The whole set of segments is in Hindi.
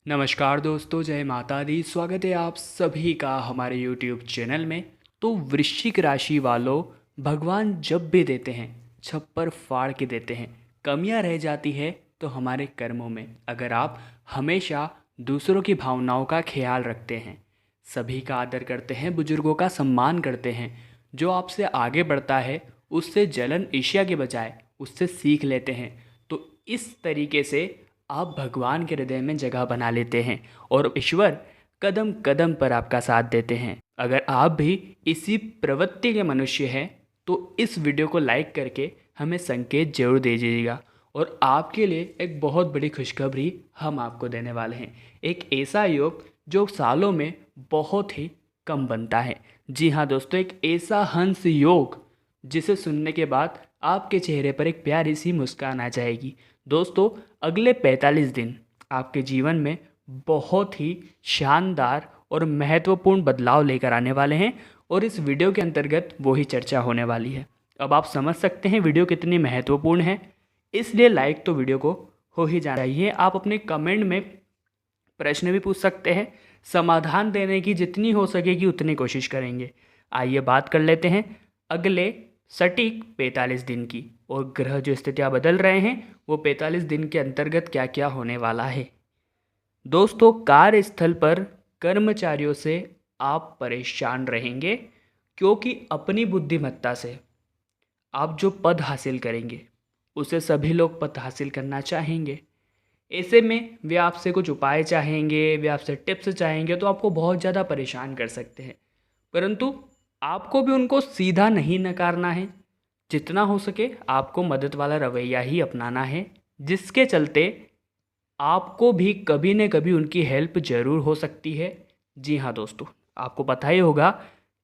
नमस्कार दोस्तों, जय माता दी। स्वागत है आप सभी का हमारे यूट्यूब चैनल में। तो वृश्चिक राशि वालों, भगवान जब भी देते हैं छप्पर फाड़ के देते हैं। कमियां रह जाती है तो हमारे कर्मों में। अगर आप हमेशा दूसरों की भावनाओं का ख्याल रखते हैं, सभी का आदर करते हैं, बुजुर्गों का सम्मान करते हैं, जो आपसे आगे बढ़ता है उससे जलन ईर्ष्या के बजाय उससे सीख लेते हैं, तो इस तरीके से आप भगवान के हृदय में जगह बना लेते हैं और ईश्वर कदम कदम पर आपका साथ देते हैं। अगर आप भी इसी प्रवृत्ति के मनुष्य हैं तो इस वीडियो को लाइक करके हमें संकेत जरूर दीजिएगा। और आपके लिए एक बहुत बड़ी खुशखबरी हम आपको देने वाले हैं। एक ऐसा योग जो सालों में बहुत ही कम बनता है। जी हाँ दोस्तों, एक ऐसा हंस योग जिसे सुनने के बाद आपके चेहरे पर एक प्यारी सी मुस्कान आ जाएगी। दोस्तों, अगले 45 दिन आपके जीवन में बहुत ही शानदार और महत्वपूर्ण बदलाव लेकर आने वाले हैं और इस वीडियो के अंतर्गत वो ही चर्चा होने वाली है। अब आप समझ सकते हैं वीडियो कितनी महत्वपूर्ण है, इसलिए लाइक तो वीडियो को हो ही जाना चाहिए। आप अपने कमेंट में प्रश्न भी पूछ सकते हैं, समाधान देने की जितनी हो सकेगी उतनी कोशिश करेंगे। आइए बात कर लेते हैं अगले सटीक 45 दिन की, और ग्रह जो स्थितियाँ बदल रहे हैं वो 45 दिन के अंतर्गत क्या क्या होने वाला है। दोस्तों, कार्यस्थल पर कर्मचारियों से आप परेशान रहेंगे, क्योंकि अपनी बुद्धिमत्ता से आप जो पद हासिल करेंगे उसे सभी लोग पद हासिल करना चाहेंगे। ऐसे में वे आपसे कुछ उपाय चाहेंगे, वे आपसे टिप्स चाहेंगे, तो आपको बहुत ज़्यादा परेशान कर सकते हैं। परंतु आपको भी उनको सीधा नहीं नकारना है। जितना हो सके आपको मदद वाला रवैया ही अपनाना है, जिसके चलते आपको भी कभी न कभी उनकी हेल्प ज़रूर हो सकती है। जी हाँ दोस्तों, आपको पता ही होगा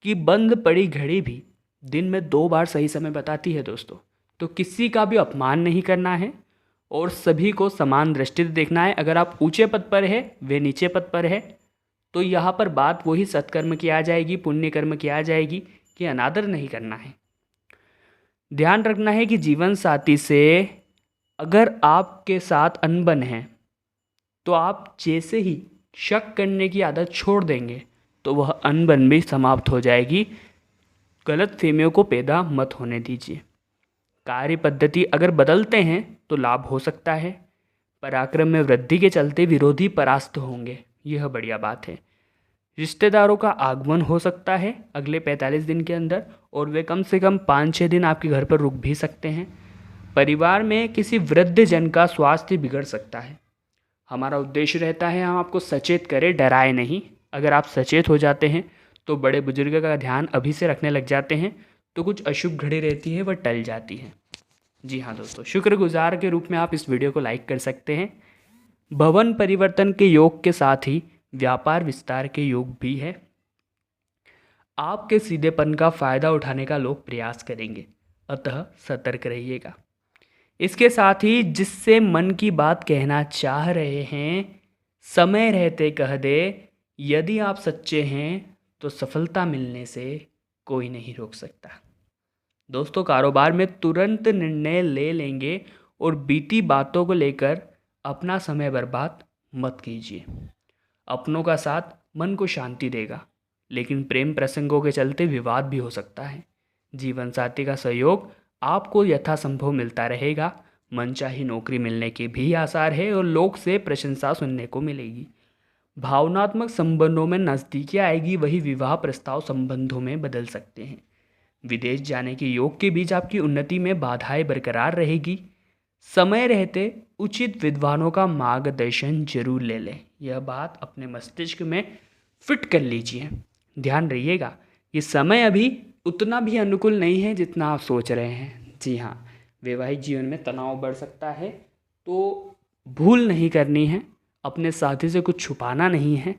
कि बंद पड़ी घड़ी भी दिन में 2 बार सही समय बताती है दोस्तों। तो किसी का भी अपमान नहीं करना है और सभी को समान दृष्टि से देखना है। अगर आप ऊंचे पद पर है, वे नीचे पद पर है, तो यहाँ पर बात वही सत्कर्म की आ जाएगी, पुण्य कर्म की आ जाएगी कि अनादर नहीं करना है। ध्यान रखना है कि जीवन साथी से अगर आपके साथ अनबन है तो आप जैसे ही शक करने की आदत छोड़ देंगे तो वह अनबन भी समाप्त हो जाएगी। गलत फहमियों को पैदा मत होने दीजिए। कार्य पद्धति अगर बदलते हैं तो लाभ हो सकता है। पराक्रम में वृद्धि के चलते विरोधी परास्त होंगे, यह बढ़िया बात है। रिश्तेदारों का आगमन हो सकता है अगले 45 दिन के अंदर, और वे कम से कम 5-6 दिन आपके घर पर रुक भी सकते हैं। परिवार में किसी वृद्ध जन का स्वास्थ्य बिगड़ सकता है। हमारा उद्देश्य रहता है हम आपको सचेत करें, डराए नहीं। अगर आप सचेत हो जाते हैं तो बड़े बुजुर्ग का ध्यान अभी से रखने लग जाते हैं तो कुछ अशुभ घड़ी रहती है वह टल जाती है। जी हाँ दोस्तों, शुक्रगुजार के रूप में आप इस वीडियो को लाइक कर सकते हैं। भवन परिवर्तन के योग के साथ ही व्यापार विस्तार के योग भी है। आपके सीधेपन का फायदा उठाने का लोग प्रयास करेंगे, अतः सतर्क रहिएगा। इसके साथ ही जिससे मन की बात कहना चाह रहे हैं, समय रहते कह दे। यदि आप सच्चे हैं तो सफलता मिलने से कोई नहीं रोक सकता। दोस्तों, कारोबार में तुरंत निर्णय ले लेंगे और बीती बातों को लेकर अपना समय बर्बाद मत कीजिए। अपनों का साथ मन को शांति देगा, लेकिन प्रेम प्रसंगों के चलते विवाद भी हो सकता है। जीवन साथी का सहयोग आपको यथासंभव मिलता रहेगा। मनचाही नौकरी मिलने के भी आसार है और लोग से प्रशंसा सुनने को मिलेगी। भावनात्मक संबंधों में नज़दीकी आएगी, वही विवाह प्रस्ताव संबंधों में बदल सकते हैं। विदेश जाने के योग के बीच आपकी उन्नति में बाधाएं बरकरार रहेगी। समय रहते उचित विद्वानों का मार्गदर्शन जरूर ले लें। यह बात अपने मस्तिष्क में फिट कर लीजिए। ध्यान रहिएगा, ये समय अभी उतना भी अनुकूल नहीं है जितना आप सोच रहे हैं। जी हाँ, वैवाहिक जीवन में तनाव बढ़ सकता है, तो भूल नहीं करनी है, अपने साथी से कुछ छुपाना नहीं है।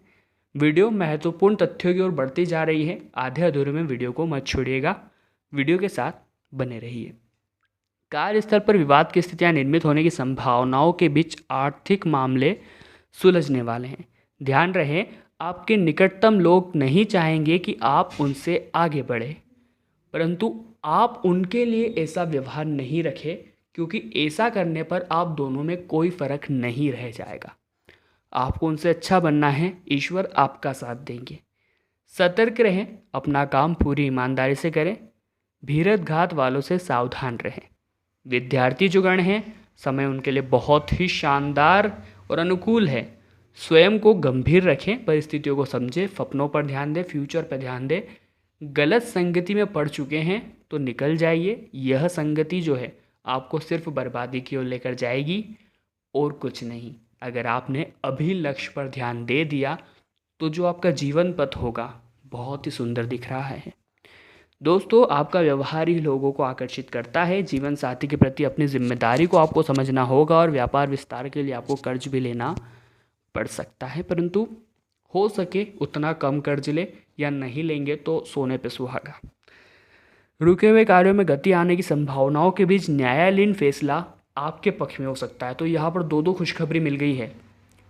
वीडियो महत्वपूर्ण तथ्यों की ओर बढ़ती जा रही है, आधे अधूरे में वीडियो को मत छोड़िएगा, वीडियो के साथ बने रहिए। कार्यस्थल पर विवाद की स्थितियां निर्मित होने की संभावनाओं के बीच आर्थिक मामले सुलझने वाले हैं। ध्यान रहे, आपके निकटतम लोग नहीं चाहेंगे कि आप उनसे आगे बढ़े, परंतु आप उनके लिए ऐसा व्यवहार नहीं रखें, क्योंकि ऐसा करने पर आप दोनों में कोई फर्क नहीं रह जाएगा। आपको उनसे अच्छा बनना है, ईश्वर आपका साथ देंगे। सतर्क रहें, अपना काम पूरी ईमानदारी से करें, भीरत घात वालों से सावधान रहें। विद्यार्थी जो गण हैं, समय उनके लिए बहुत ही शानदार और अनुकूल है। स्वयं को गंभीर रखें, परिस्थितियों को समझें, सपनों पर ध्यान दें, फ्यूचर पर ध्यान दें। गलत संगति में पड़ चुके हैं तो निकल जाइए। यह संगति जो है आपको सिर्फ बर्बादी की ओर लेकर जाएगी और कुछ नहीं। अगर आपने अभी लक्ष्य पर ध्यान दे दिया तो जो आपका जीवन पथ होगा बहुत ही सुंदर दिख रहा है। दोस्तों, आपका व्यवहार ही लोगों को आकर्षित करता है। जीवन साथी के प्रति अपनी जिम्मेदारी को आपको समझना होगा और व्यापार विस्तार के लिए आपको कर्ज भी लेना पड़ सकता है, परंतु हो सके उतना कम कर्ज ले, या नहीं लेंगे तो सोने पे सुहागा। रुके हुए कार्यों में गति आने की संभावनाओं के बीच न्यायालयीन फैसला आपके पक्ष में हो सकता है। तो यहाँ पर दो खुशखबरी मिल गई है।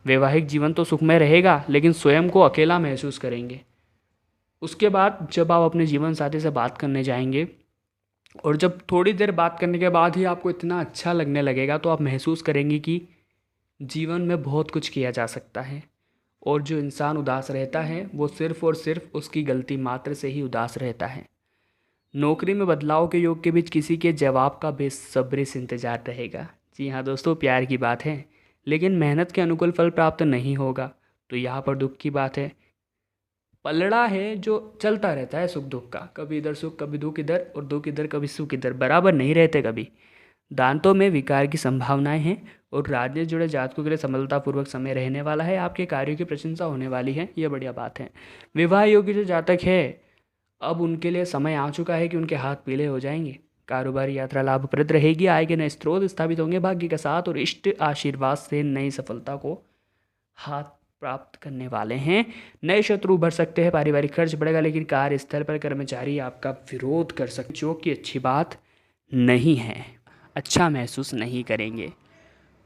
वैवाहिक जीवन तो सुखमय रहेगा, लेकिन स्वयं को अकेला महसूस करेंगे। उसके बाद जब आप अपने जीवन साथी से बात करने जाएंगे और जब थोड़ी देर बात करने के बाद ही आपको इतना अच्छा लगने लगेगा, तो आप महसूस करेंगे कि जीवन में बहुत कुछ किया जा सकता है। और जो इंसान उदास रहता है वो सिर्फ और सिर्फ उसकी गलती मात्र से ही उदास रहता है। नौकरी में बदलाव के योग के बीच किसी के जवाब का बेसब्री से इंतजार रहेगा। जी हाँ दोस्तों, प्यार की बात है, लेकिन मेहनत के अनुकूल फल प्राप्त नहीं होगा। तो यहाँ पर दुख की बात है। पलड़ा है जो चलता रहता है सुख दुख का, कभी इधर सुख कभी दुख इधर, और दुख इधर कभी सुख इधर, बराबर नहीं रहते कभी। दांतों में विकार की संभावनाएं हैं और राज्य जुड़े जातकों के लिए सफलतापूर्वक समय रहने वाला है। आपके कार्यों की प्रशंसा होने वाली है, ये बढ़िया बात है। विवाह योग्य जो जातक है, अब उनके लिए समय आ चुका है कि उनके हाथ पीले हो जाएंगे। कारोबारी यात्रा लाभप्रद रहेगी, आय के नए स्रोत स्थापित होंगे भाग्य का साथ, और इष्ट आशीर्वाद से नई सफलता को हाथ प्राप्त करने वाले हैं। नए शत्रु उभर सकते हैं, पारिवारिक खर्च बढ़ेगा, लेकिन कार्यस्थल पर कर्मचारी आपका विरोध कर सकते, जो कि अच्छी बात नहीं है। अच्छा महसूस नहीं करेंगे।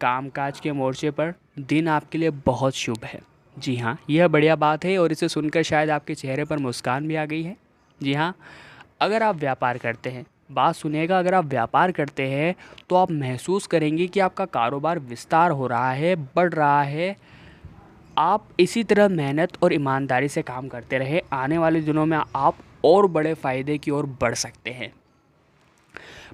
कामकाज के मोर्चे पर दिन आपके लिए बहुत शुभ है। जी हाँ, यह बढ़िया बात है और इसे सुनकर शायद आपके चेहरे पर मुस्कान भी आ गई है। जी हाँ, अगर आप व्यापार करते हैं, बात सुनिएगा, अगर आप व्यापार करते हैं तो आप महसूस करेंगे कि आपका कारोबार विस्तार हो रहा है, बढ़ रहा है। आप इसी तरह मेहनत और ईमानदारी से काम करते रहे, आने वाले दिनों में आप और बड़े फ़ायदे की ओर बढ़ सकते हैं।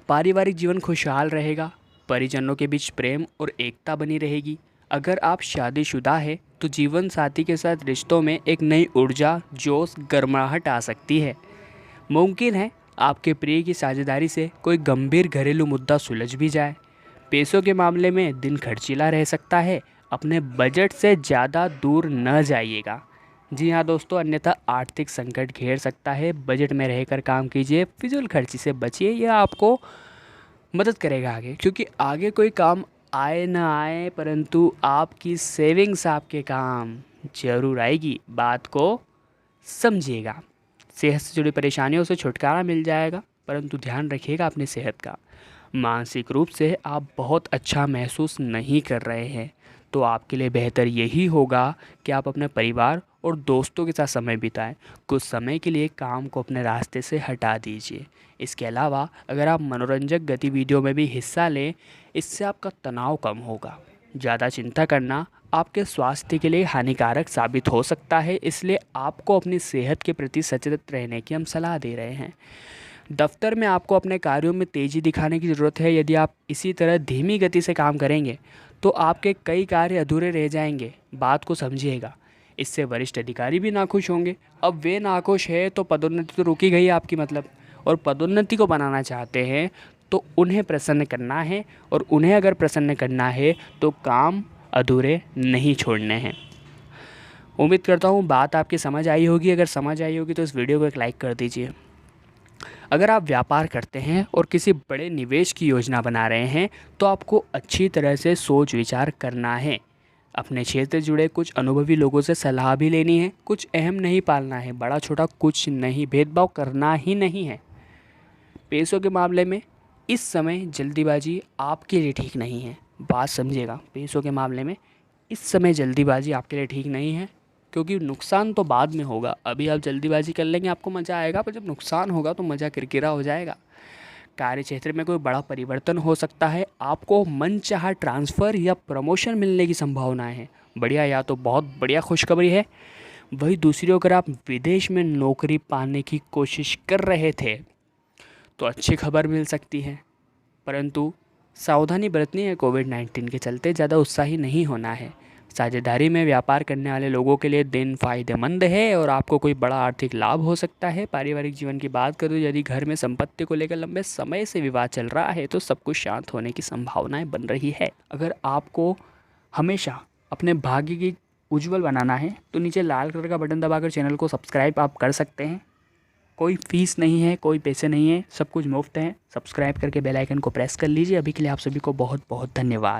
पारिवारिक जीवन खुशहाल रहेगा, परिजनों के बीच प्रेम और एकता बनी रहेगी। अगर आप शादीशुदा है तो जीवन साथी के साथ रिश्तों में एक नई ऊर्जा, जोश, गर्माहट आ सकती है। मुमकिन है आपके प्रिय की साझेदारी से कोई गंभीर घरेलू मुद्दा सुलझ भी जाए। पैसों के मामले में दिन खर्चीला रह सकता है, अपने बजट से ज़्यादा दूर न जाइएगा। जी हाँ दोस्तों, अन्यथा आर्थिक संकट घेर सकता है। बजट में रहकर काम कीजिए, फिजूल खर्ची से बचिए, यह आपको मदद करेगा आगे, क्योंकि आगे कोई काम आए ना आए परंतु आपकी सेविंग्स आपके काम जरूर आएगी। बात को समझिएगा। सेहत से जुड़ी परेशानियों से छुटकारा मिल जाएगा, परंतु ध्यान रखिएगा अपनी सेहत का। मानसिक रूप से आप बहुत अच्छा महसूस नहीं कर रहे हैं, तो आपके लिए बेहतर यही होगा कि आप अपने परिवार और दोस्तों के साथ समय बिताएं। कुछ समय के लिए काम को अपने रास्ते से हटा दीजिए। इसके अलावा अगर आप मनोरंजक गतिविधियों में भी हिस्सा लें, इससे आपका तनाव कम होगा। ज़्यादा चिंता करना आपके स्वास्थ्य के लिए हानिकारक साबित हो सकता है, इसलिए आपको अपनी सेहत के प्रति सचेत रहने की हम सलाह दे रहे हैं। दफ्तर में आपको अपने कार्यों में तेज़ी दिखाने की ज़रूरत है। यदि आप इसी तरह धीमी गति से काम करेंगे तो आपके कई कार्य अधूरे रह जाएंगे। बात को समझिएगा। इससे वरिष्ठ अधिकारी भी नाखुश होंगे। अब वे नाखुश है तो पदोन्नति तो रुकी गई आपकी, मतलब, और पदोन्नति को बनाना चाहते हैं तो उन्हें प्रसन्न करना है, और उन्हें अगर प्रसन्न करना है तो काम अधूरे नहीं छोड़ने हैं। उम्मीद करता हूँ बात आपकी समझ आई होगी। अगर समझ आई होगी तो इस वीडियो को एक लाइक कर दीजिए। अगर आप व्यापार करते हैं और किसी बड़े निवेश की योजना बना रहे हैं तो आपको अच्छी तरह से सोच विचार करना है। अपने क्षेत्र से जुड़े कुछ अनुभवी लोगों से सलाह भी लेनी है। कुछ अहम नहीं पालना है, बड़ा छोटा कुछ नहीं, भेदभाव करना ही नहीं है। पैसों के मामले में इस समय जल्दीबाजी आपके लिए ठीक नहीं है। बात समझिएगा, पैसों के मामले में इस समय जल्दीबाजी आपके लिए ठीक नहीं है, क्योंकि नुकसान तो बाद में होगा। अभी आप जल्दीबाजी कर लेंगे, आपको मज़ा आएगा, पर जब नुकसान होगा तो मज़ा किरकिरा हो जाएगा। कार्य क्षेत्र में कोई बड़ा परिवर्तन हो सकता है। आपको मनचाहा ट्रांसफ़र या प्रमोशन मिलने की संभावनाएं हैं। बढ़िया, या तो बहुत बढ़िया खुशखबरी है। वही दूसरी, अगर आप विदेश में नौकरी पाने की कोशिश कर रहे थे तो अच्छी खबर मिल सकती है, परंतु सावधानी बरतनी है। कोविड-19 के चलते ज़्यादा उत्साही नहीं होना है। साझेदारी में व्यापार करने वाले लोगों के लिए दिन फायदेमंद है और आपको कोई बड़ा आर्थिक लाभ हो सकता है। पारिवारिक जीवन की बात करूँ, यदि घर में संपत्ति को लेकर लंबे समय से विवाद चल रहा है तो सब कुछ शांत होने की संभावनाएं बन रही है। अगर आपको हमेशा अपने भाग्य की उज्जवल बनाना है तो नीचे लाल कलर का बटन दबाकर चैनल को सब्सक्राइब आप कर सकते हैं। कोई फीस नहीं है, कोई पैसे नहीं है, सब कुछ मुफ्त है। सब्सक्राइब करके बेल आइकन को प्रेस कर लीजिए। अभी के लिए आप सभी को बहुत बहुत धन्यवाद।